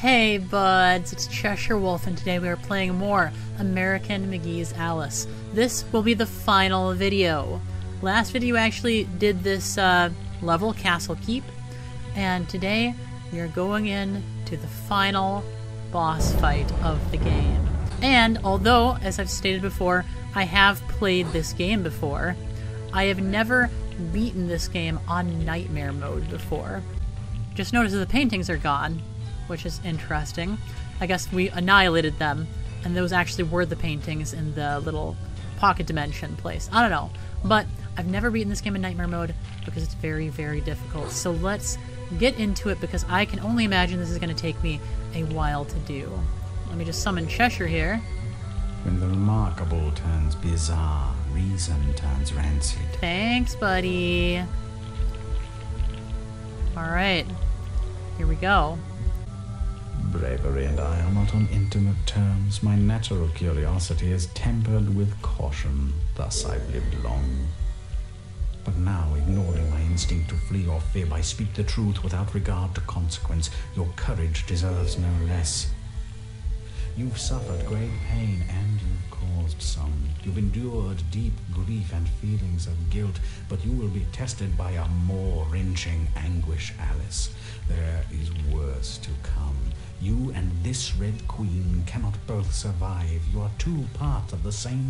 Hey buds, it's Cheshire Wolf, and today we are playing more American McGee's Alice. This will be the final video. Last video actually did this level, Castle Keep, and today we are going in to the final boss fight of the game. And although, as I've stated before, I have played this game before, I have never beaten this game on Nightmare mode before. Just notice that the paintings are gone, which is interesting. I guess we annihilated them, and those actually were the paintings in the little pocket dimension place. I don't know, but I've never beaten this game in Nightmare mode because it's very, very difficult. So let's get into it, because I can only imagine this is going to take me a while to do. Let me just summon Cheshire here. When the remarkable turns bizarre, reason turns rancid. Thanks, buddy. Alright, here we go. Bravery and I are not on intimate terms. My natural curiosity is tempered with caution. Thus I've lived long. But now, ignoring my instinct to flee or fib, I speak the truth without regard to consequence. Your courage deserves no less. You've suffered great pain, and you've caused some. You've endured deep grief and feelings of guilt, but you will be tested by a more wrenching anguish, Alice. There is worse to come. You and this Red Queen cannot both survive. You are two parts of the same.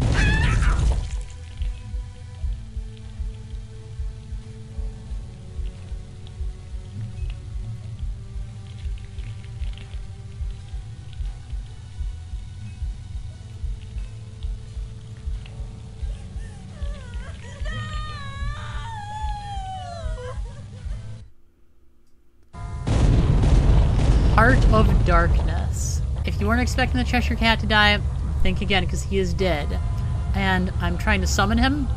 Heart of Darkness. If you weren't expecting the Cheshire Cat to die, think again, because he is dead. And I'm trying to summon him.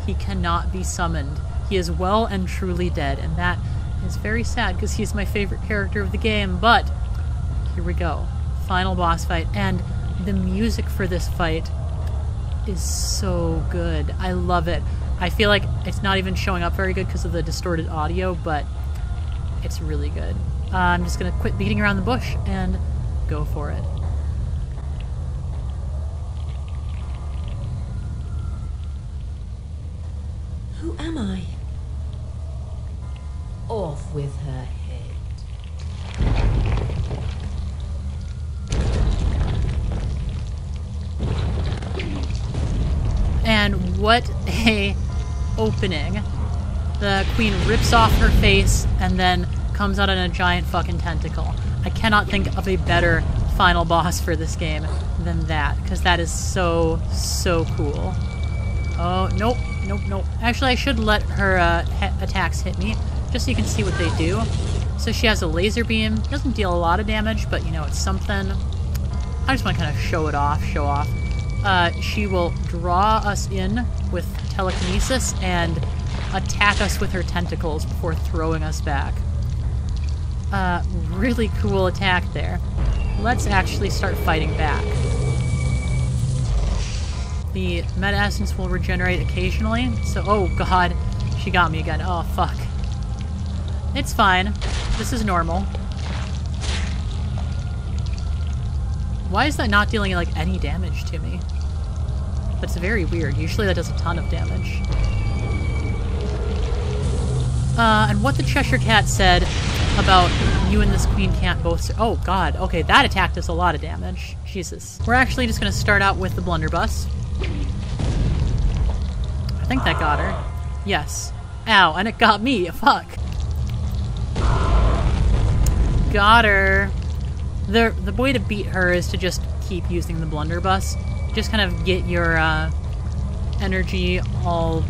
He cannot be summoned. He is well and truly dead, and that is very sad, because he's my favorite character of the game. But here we go. Final boss fight. And the music for this fight is so good. I love it. I feel like it's not even showing up very good because of the distorted audio, but it's really good. I'm just gonna quit beating around the bush and go for it. Who am I? Off with her head. And what a opening. The queen rips off her face and then comes out in a giant fucking tentacle. I cannot think of a better final boss for this game than that, because that is so, so cool. Oh, nope, nope, nope. Actually, I should let her attacks hit me, just so you can see what they do. So she has a laser beam. Doesn't deal a lot of damage, but you know, it's something. I just want to kind of show off. She will draw us in with telekinesis and attack us with her tentacles before throwing us back. Really cool attack there. Let's actually start fighting back. The meta essence will regenerate occasionally, so oh god, she got me again. Oh fuck. It's fine. This is normal. Why is that not dealing like any damage to me? That's very weird. Usually that does a ton of damage. And what the Cheshire Cat said about you and this queen can't both... Oh, God. Okay, that attack does a lot of damage. Jesus. We're actually just going to start out with the blunderbuss. I think that got her. Yes. Ow, and it got me. Fuck. Got her. The way to beat her is to just keep using the blunderbuss. Just kind of get your energy all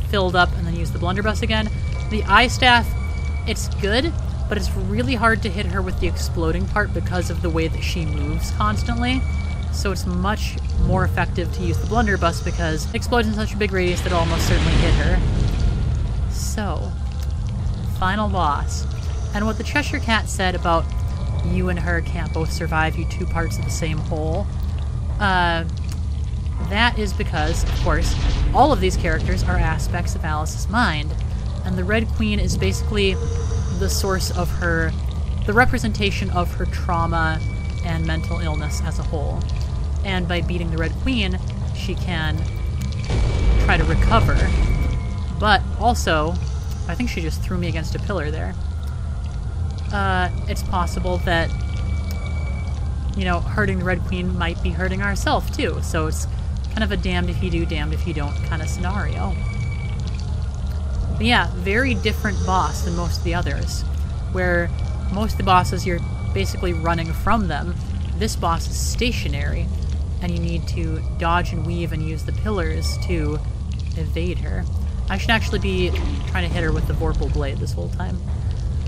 filled up and then use the blunderbuss again. The eye staff, it's good, but it's really hard to hit her with the exploding part because of the way that she moves constantly. So it's much more effective to use the blunderbuss because it explodes in such a big radius that it'll almost certainly hit her. So, final boss. And what the Cheshire Cat said about you and her can't both survive, you two parts of the same whole, that is because, of course, all of these characters are aspects of Alice's mind. And the Red Queen is basically the source of her the representation of her trauma and mental illness as a whole. And by beating the Red Queen, she can try to recover. But also, I think she just threw me against a pillar there. It's possible that, you know, hurting the Red Queen might be hurting ourselves too. So it's kind of a damned if you do, damned if you don't kind of scenario. But yeah, very different boss than most of the others, where most of the bosses you're basically running from them. This boss is stationary, and you need to dodge and weave and use the pillars to evade her. I should actually be trying to hit her with the Vorpal Blade this whole time.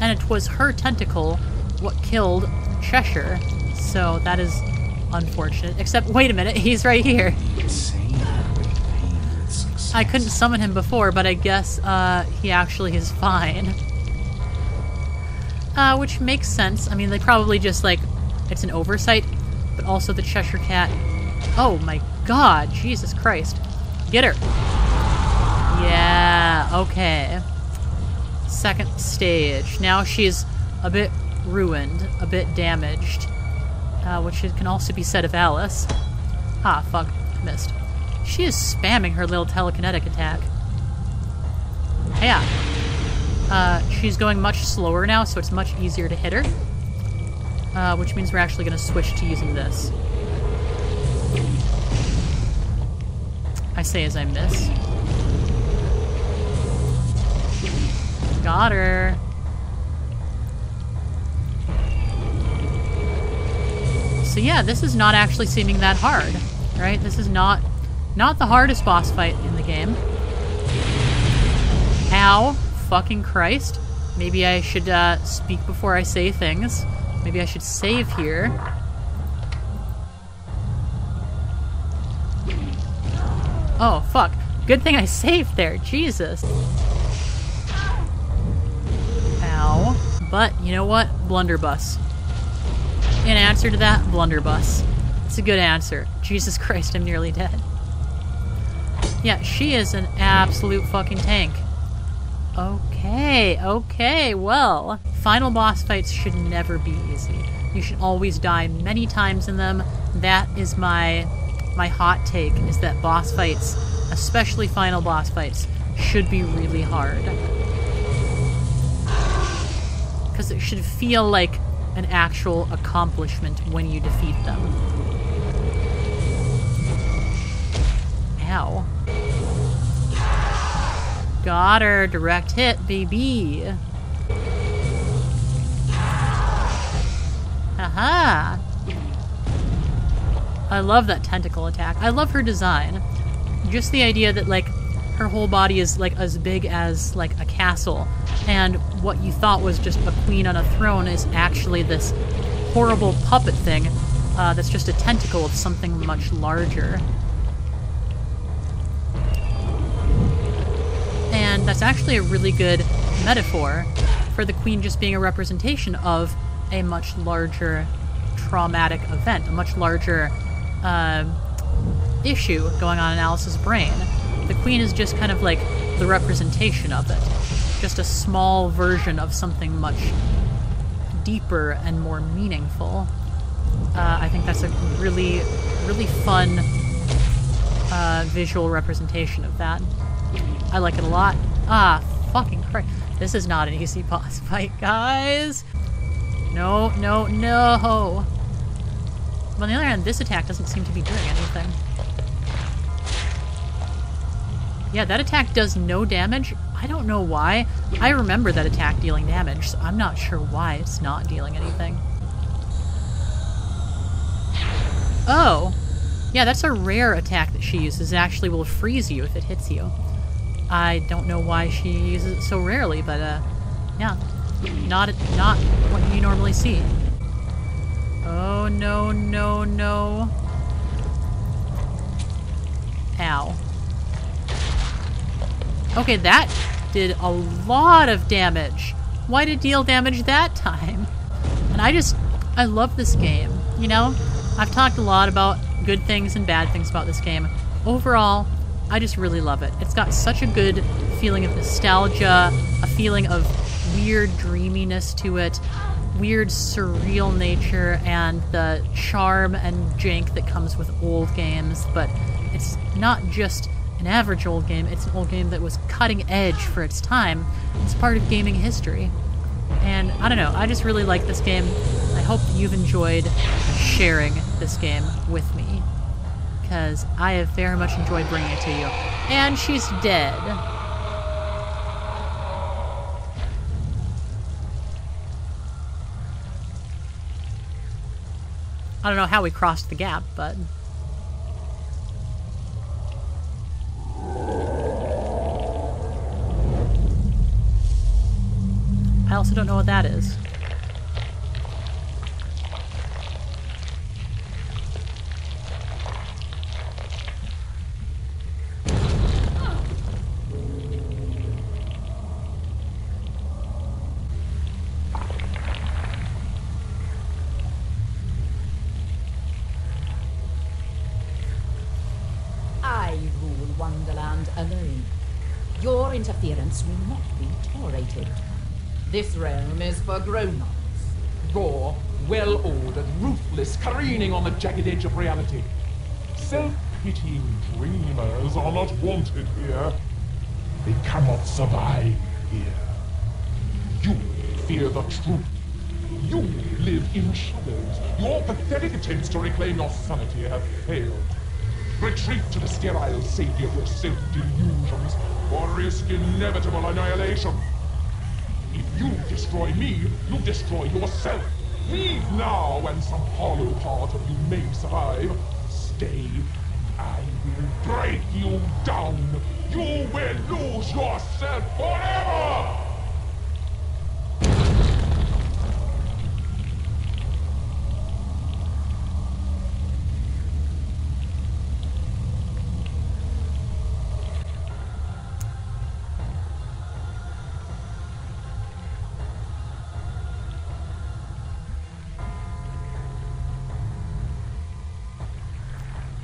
And it was her tentacle what killed Cheshire, so that is unfortunate. Except, wait a minute, he's right here. I couldn't summon him before, but I guess he actually is fine. Which makes sense. I mean, they probably just, like, it's an oversight, but also the Cheshire Cat. Oh my god, Jesus Christ. Get her. Yeah, okay. Second stage. Now she's a bit ruined, a bit damaged, which can also be said of Alice. Ah, fuck, missed. She is spamming her little telekinetic attack. Yeah. She's going much slower now, so it's much easier to hit her. Which means we're actually going to switch to using this. I say as I miss. Got her. So yeah, this is not actually seeming that hard, right? This is not the hardest boss fight in the game. Ow. Fucking Christ. Maybe I should speak before I say things. Maybe I should save here. Oh, fuck. Good thing I saved there. Jesus. Ow. But, you know what? Blunderbuss. In answer to that, blunderbuss. It's a good answer. Jesus Christ, I'm nearly dead. Yeah, she is an absolute fucking tank. Okay, well. Final boss fights should never be easy. You should always die many times in them. That is my hot take, is that boss fights, especially final boss fights, should be really hard. Because it should feel like an actual accomplishment when you defeat them. Ow. Got her. Direct hit, baby. Haha. I love that tentacle attack. I love her design. Just the idea that, like, her whole body is, like, as big as, like, a castle. And what you thought was just a queen on a throne is actually this horrible puppet thing that's just a tentacle of something much larger. And that's actually a really good metaphor for the queen just being a representation of a much larger traumatic event, a much larger issue going on in Alice's brain. The queen is just kind of like the representation of it. Just a small version of something much deeper and more meaningful. I think that's a really, really fun visual representation of that. I like it a lot. Ah, fucking Christ. This is not an easy boss fight, guys. No, no, no. But on the other hand, this attack doesn't seem to be doing anything. Yeah, that attack does no damage. I don't know why. I remember that attack dealing damage, so I'm not sure why it's not dealing anything. Oh. Yeah, that's a rare attack that she uses. It actually will freeze you if it hits you. I don't know why she uses it so rarely, but, yeah. Not what you normally see. Oh, no, no, no. Ow. Okay, that did a lot of damage. Why did it deal damage that time? And I love this game, you know? I've talked a lot about good things and bad things about this game. Overall, I just really love it. It's got such a good feeling of nostalgia, a feeling of weird dreaminess to it. weird surreal nature and the charm and jank that comes with old games, but it's not just an average old game, it's an old game that was cutting edge for its time. It's part of gaming history. And I don't know, I just really like this game. I hope you've enjoyed sharing this game with me, because I have very much enjoyed bringing it to you. And she's dead. I don't know how we crossed the gap, but... I also don't know what that is. I rule Wonderland alone. Your interference will not be tolerated. This realm is for grown-ups. Raw, well-ordered, ruthless, careening on the jagged edge of reality. Self-pitying dreamers are not wanted here. They cannot survive here. You fear the truth. You live in shadows. Your pathetic attempts to reclaim your sanity have failed. Retreat to the sterile safety of your self-delusions, or risk inevitable annihilation. If you destroy me, you destroy yourself. Leave now, and some hollow part of you may survive. Stay, I will break you down. You will lose yourself forever!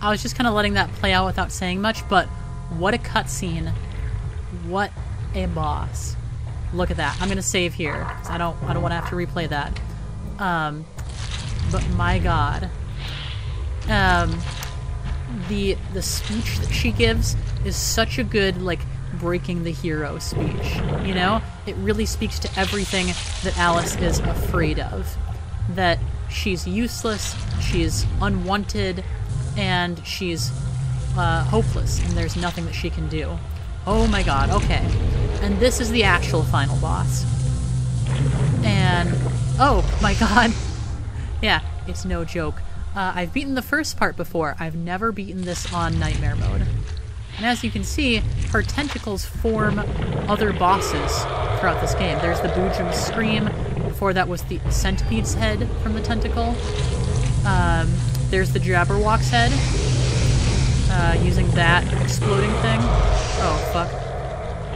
I was just kind of letting that play out without saying much, but what a cutscene. What a boss. Look at that. I'm gonna save here, because I don't want to have to replay that. But my god. The speech that she gives is such a good, like, breaking the hero speech, you know? It really speaks to everything that Alice is afraid of. That she's useless, she's unwanted, and she's hopeless, and there's nothing that she can do. Oh my god, okay. And this is the actual final boss. And, oh my god. Yeah, it's no joke. I've beaten the first part before. I've never beaten this on Nightmare mode. And as you can see, her tentacles form other bosses throughout this game. There's the Boojum's Scream. Before that was the Centipede's head from the tentacle. There's the Jabberwock's head, using that exploding thing. Oh, fuck.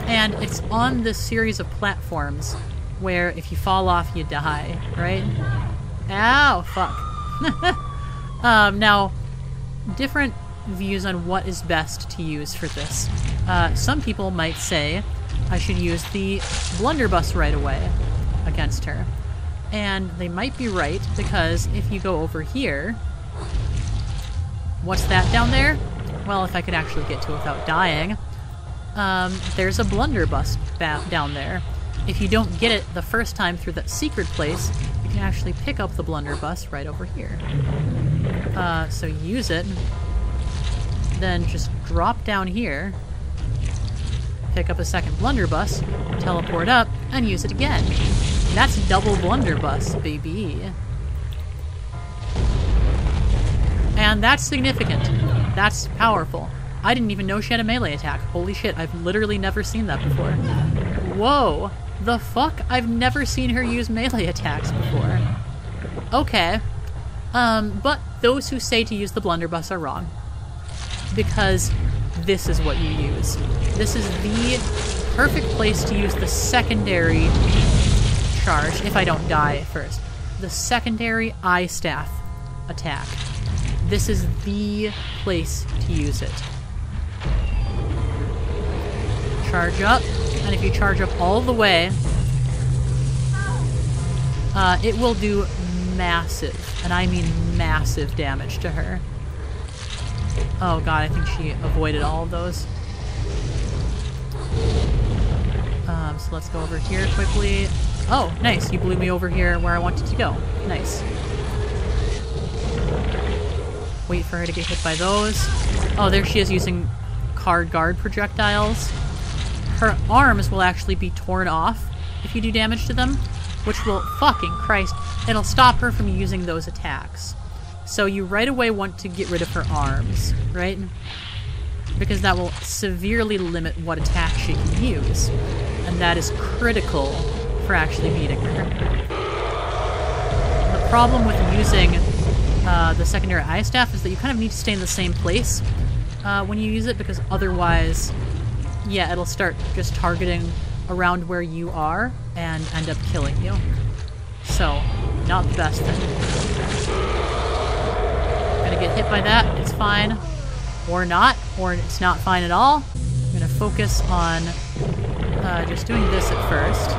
And it's on this series of platforms where if you fall off, you die, right? Ow, fuck. Now, different views on what is best to use for this. Some people might say I should use the blunderbuss right away against her. And they might be right, because if you go over here... What's that down there? Well, if I could actually get to it without dying. There's a blunderbuss down there. If you don't get it the first time through that secret place, you can actually pick up the blunderbuss right over here. So use it. Then just drop down here. Pick up a second blunderbuss, teleport up, and use it again. That's double blunderbuss, baby. And that's significant. That's powerful. I didn't even know she had a melee attack. Holy shit, I've literally never seen that before. Whoa! The fuck? I've never seen her use melee attacks before. Okay. But those who say to use the blunderbuss are wrong. Because this is what you use. This is the perfect place to use the secondary charge, if I don't die first. The secondary eye staff attack. This is the place to use it. Charge up, and if you charge up all the way, it will do massive, and I mean massive damage to her. Oh god, I think she avoided all of those. So let's go over here quickly. Oh, nice. You blew me over here where I wanted to go. Nice. Wait for her to get hit by those. Oh, there she is using card guard projectiles. Her arms will actually be torn off if you do damage to them, which will, fucking Christ, it'll stop her from using those attacks. So you right away want to get rid of her arms, right? Because that will severely limit what attack she can use. And that is critical for actually beating her. The problem with using the secondary eye staff is that you kind of need to stay in the same place when you use it, because otherwise, yeah, it'll start just targeting around where you are and end up killing you. So, not the best thing. Gonna get hit by that, it's fine. Or not, or it's not fine at all. I'm gonna focus on just doing this at first.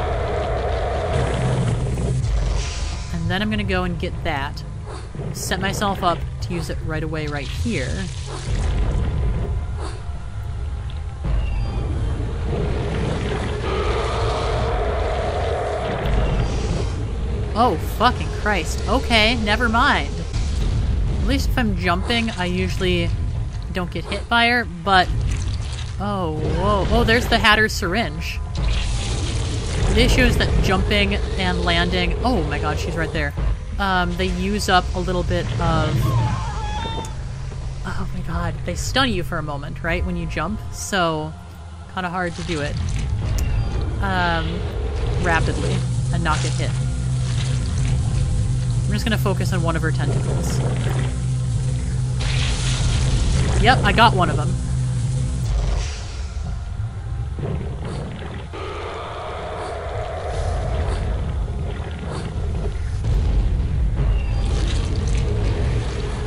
And then I'm gonna go and get that. Set myself up to use it right away right here. Oh, fucking Christ. Okay, never mind. At least if I'm jumping, I usually don't get hit by her, but... Oh, whoa. Oh, there's the Hatter's syringe. The issue is that jumping and landing... Oh my god, she's right there. They use up a little bit of... Oh my god, they stun you for a moment, right, when you jump, so kind of hard to do it rapidly and not get hit. I'm just gonna focus on one of her tentacles. Yep, I got one of them.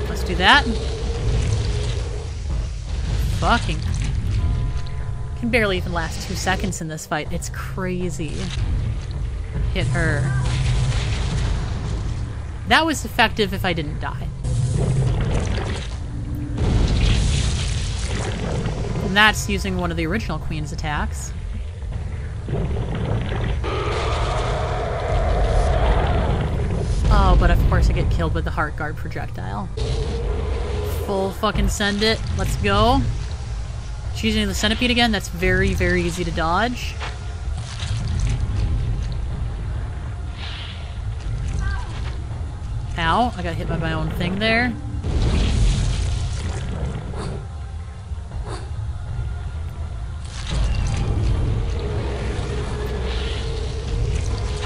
Let's do that. Fucking... Can barely even last 2 seconds in this fight. It's crazy. Hit her. That was effective if I didn't die. And that's using one of the original Queen's attacks. Oh, but of course I get killed with the Heart Guard projectile. Full fucking send it. Let's go. She's using the centipede again. That's very, very easy to dodge. Ow, I got hit by my own thing there.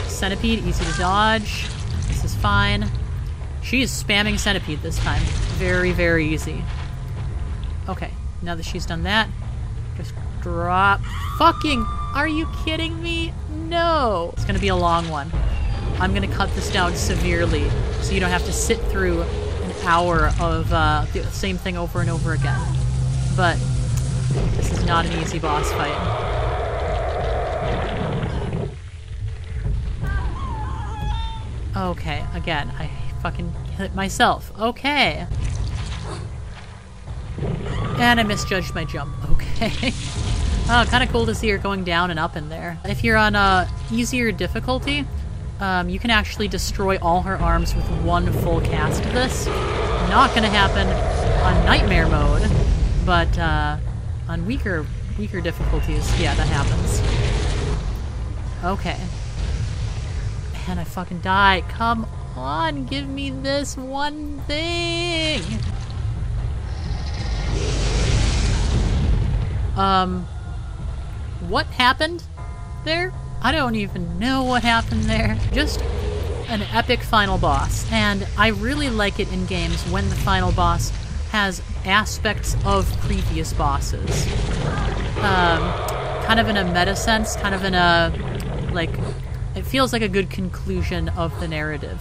Centipede, easy to dodge. This is fine. She is spamming centipede this time. Very, very easy. Okay, now that she's done that, just drop. Fucking, are you kidding me? No! It's gonna be a long one. I'm gonna cut this down severely so you don't have to sit through an hour of the same thing over and over again. But this is not an easy boss fight. Okay, again, I fucking hit myself. Okay. And I misjudged my jump. Okay. Oh, kind of cool to see her going down and up in there. If you're on a easier difficulty, you can actually destroy all her arms with one full cast of this. Not gonna happen on Nightmare mode, but on weaker difficulties, yeah, that happens. Okay. Man, I fucking died. Come on, give me this one thing! What happened there? I don't even know what happened there. Just an epic final boss, and I really like it in games when the final boss has aspects of previous bosses. Kind of in a meta sense, kind of in a, like, it feels like a good conclusion of the narrative.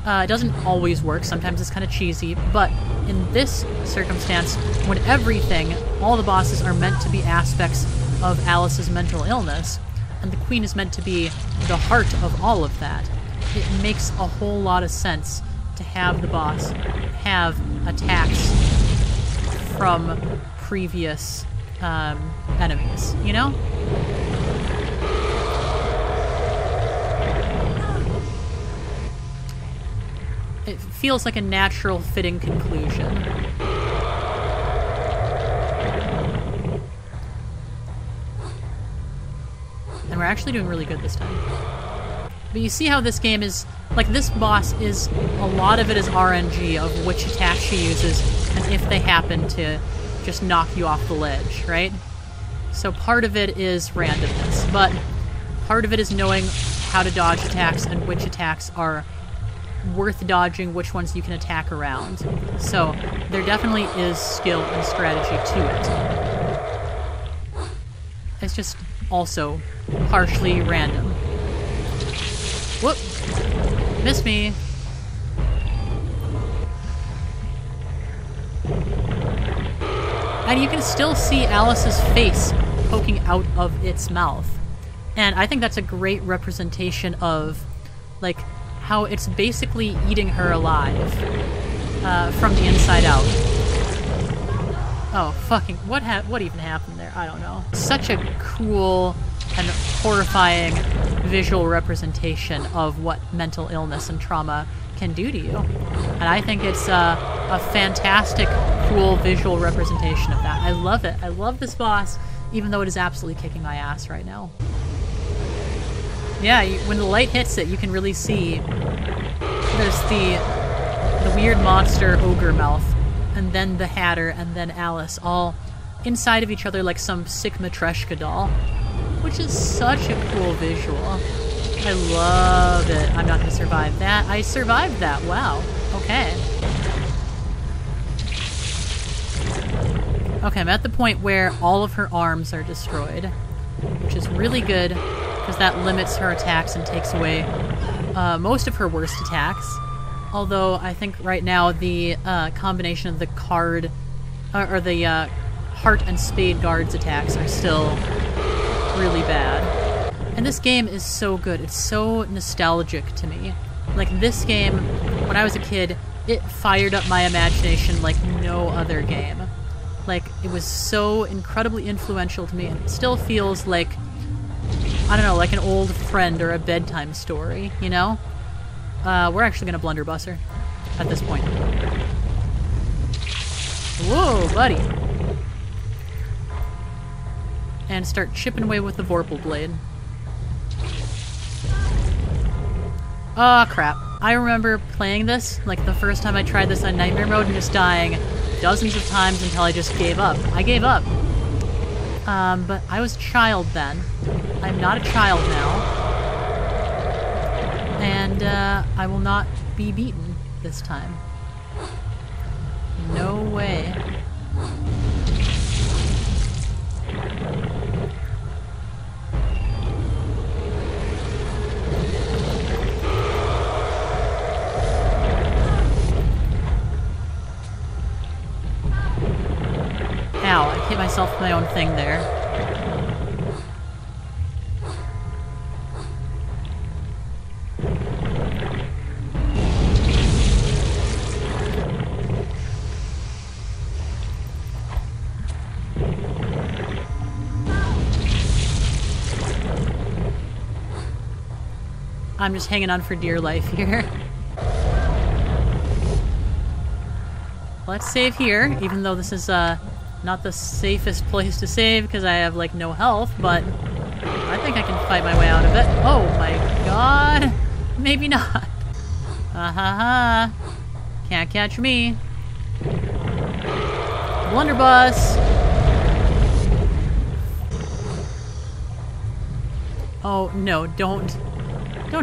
It doesn't always work, sometimes it's kind of cheesy, but in this circumstance, when everything, all the bosses are meant to be aspects of Alice's mental illness, and the Queen is meant to be the heart of all of that, it makes a whole lot of sense to have the boss have attacks from previous enemies, you know? It feels like a natural, fitting conclusion. And we're actually doing really good this time. But you see how this game is, like, this boss is, a lot of it is RNG of which attack she uses and if they happen to just knock you off the ledge, right? So part of it is randomness, but part of it is knowing how to dodge attacks and which attacks are worth dodging, which ones you can attack around. So there definitely is skill and strategy to it. It's just also partially random. Whoop! Missed me! And you can still see Alice's face poking out of its mouth. And I think that's a great representation of, like, how it's basically eating her alive from the inside out. Oh, fucking, what even happened there? I don't know. Such a cool and horrifying visual representation of what mental illness and trauma can do to you. And I think it's a fantastic, cool visual representation of that. I love it. I love this boss, even though it is absolutely kicking my ass right now. Yeah, when the light hits it, you can really see there's the weird monster ogre mouth, and then the Hatter, and then Alice, all inside of each other like some sick Matryoshka doll, which is such a cool visual. I love it. I'm not going to survive that. I survived that. Wow. Okay. Okay, I'm at the point where all of her arms are destroyed, which is really good, because that limits her attacks and takes away most of her worst attacks. Although I think right now the combination of the card, or the heart and spade guards attacks are still really bad. And this game is so good. It's so nostalgic to me. Like, this game, when I was a kid, it fired up my imagination like no other game. Like, it was so incredibly influential to me, and it still feels like, I don't know, like an old friend or a bedtime story, you know? We're actually gonna blunderbuss her at this point. Whoa, buddy! And start chipping away with the Vorpal Blade. Oh, crap. I remember playing this, like, the first time I tried this on Nightmare Mode and just dying dozens of times until I just gave up. I gave up. But I was a child then. I'm not a child now. And, I will not be beaten this time. No way. Ow, I hit myself with my own thing there. I'm just hanging on for dear life here. Let's save here, even though this is not the safest place to save because I have like no health, but I think I can fight my way out of it. Oh my god! Maybe not. Ha ha ha. Can't catch me. Blunderbuss! Oh no, don't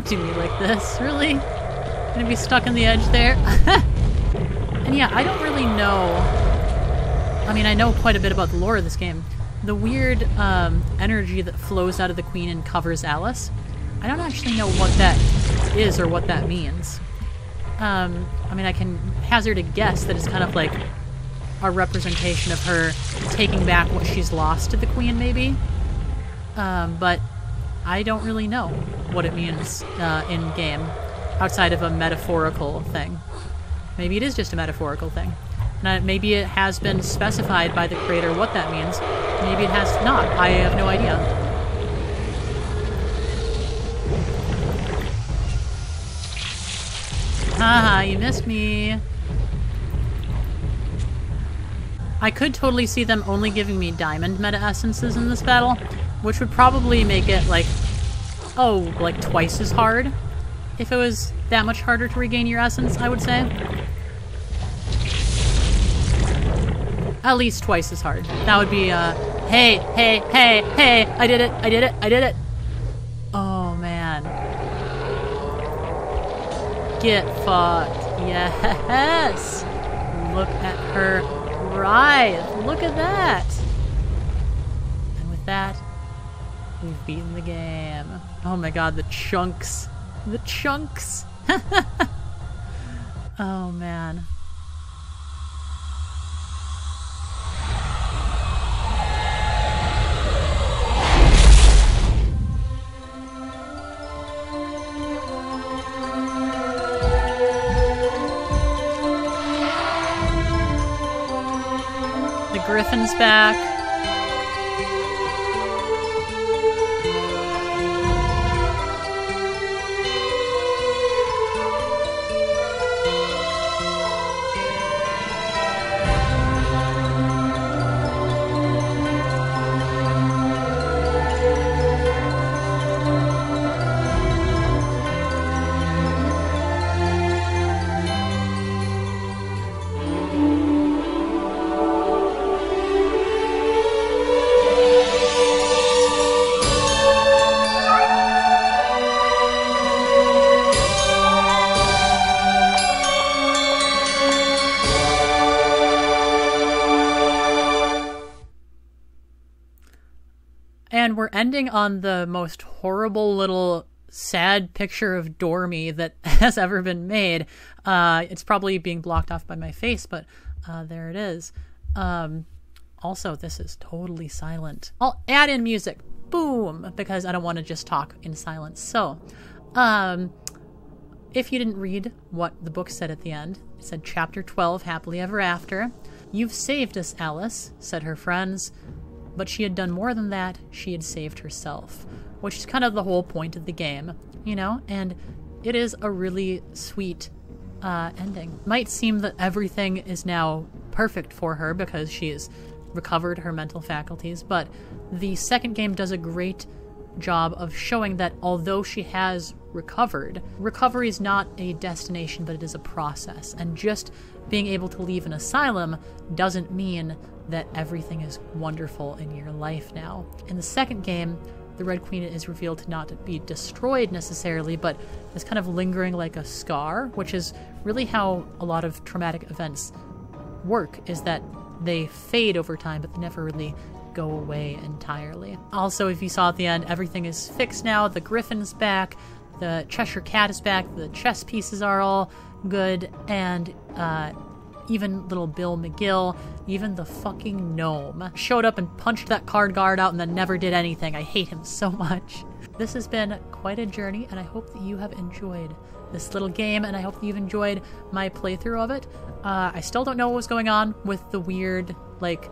do me like this, really? Gonna be stuck on the edge there? And yeah, I don't really know. I mean, I know quite a bit about the lore of this game. The weird energy that flows out of the Queen and covers Alice, I don't actually know what that is or what that means. I mean, I can hazard a guess that it's kind of like a representation of her taking back what she's lost to the Queen, maybe. But I don't really know what it means in-game. outside of a metaphorical thing. Maybe it is just a metaphorical thing. Maybe it has been specified by the creator what that means. Maybe it has not. I have no idea. Haha, you missed me. I could totally see them only giving me diamond meta essences in this battle, which would probably make it like, oh, like twice as hard. If it was that much harder to regain your essence, I would say. At least twice as hard. That would be, hey, hey, hey, hey, I did it, I did it, I did it. Oh, man. Get fucked. Yes! Look at her writhe. Look at that! And with that, we've beaten the game. Oh my god, the chunks. The chunks! Oh, man. The griffin's back. And we're ending on the most horrible little sad picture of Dormy that has ever been made. It's probably being blocked off by my face, but there it is. Also, this is totally silent. I'll add in music. Boom! Because I don't want to just talk in silence. So, if you didn't read what the book said at the end, it said Chapter 12, Happily Ever After. "You've saved us, Alice," said her friends. But she had done more than that. She had saved herself, which is kind of the whole point of the game, you know? And it is a really sweet ending. Might seem that everything is now perfect for her because she has recovered her mental faculties, but the second game does a great job of showing that although she has recovered, recovery is not a destination, but it is a process. And just being able to leave an asylum doesn't mean that everything is wonderful in your life now. In the second game, the Red Queen is revealed to not be destroyed necessarily, but is kind of lingering like a scar, which is really how a lot of traumatic events work, is that they fade over time, but they never really go away entirely. Also, if you saw at the end, everything is fixed now. The Griffin's back, the Cheshire Cat is back, the chess pieces are all good, and even little Bill McGill, even the fucking gnome, showed up and punched that card guard out and then never did anything. I hate him so much. This has been quite a journey, and I hope that you have enjoyed this little game, and I hope that you've enjoyed my playthrough of it. I still don't know what was going on with the weird, like,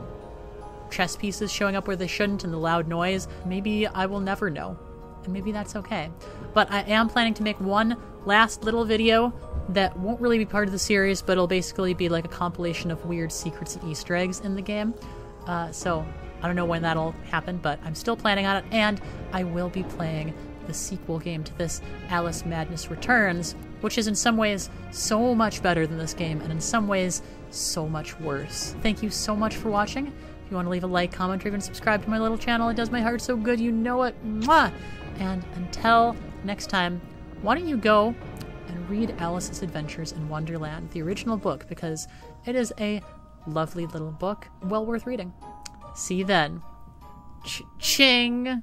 chess pieces showing up where they shouldn't and the loud noise. Maybe I will never know, and maybe that's okay. But I am planning to make one last little video that won't really be part of the series, but it'll basically be like a compilation of weird secrets and Easter eggs in the game. So I don't know when that'll happen, but I'm still planning on it, and I will be playing the sequel game to this, Alice Madness Returns, which is in some ways so much better than this game, and in some ways so much worse. Thank you so much for watching. If you want to leave a like, comment, or even subscribe to my little channel, it does my heart so good, you know it. Mwah! And until next time, why don't you go and read Alice's Adventures in Wonderland, the original book, because it is a lovely little book, well worth reading. See you then. Ching!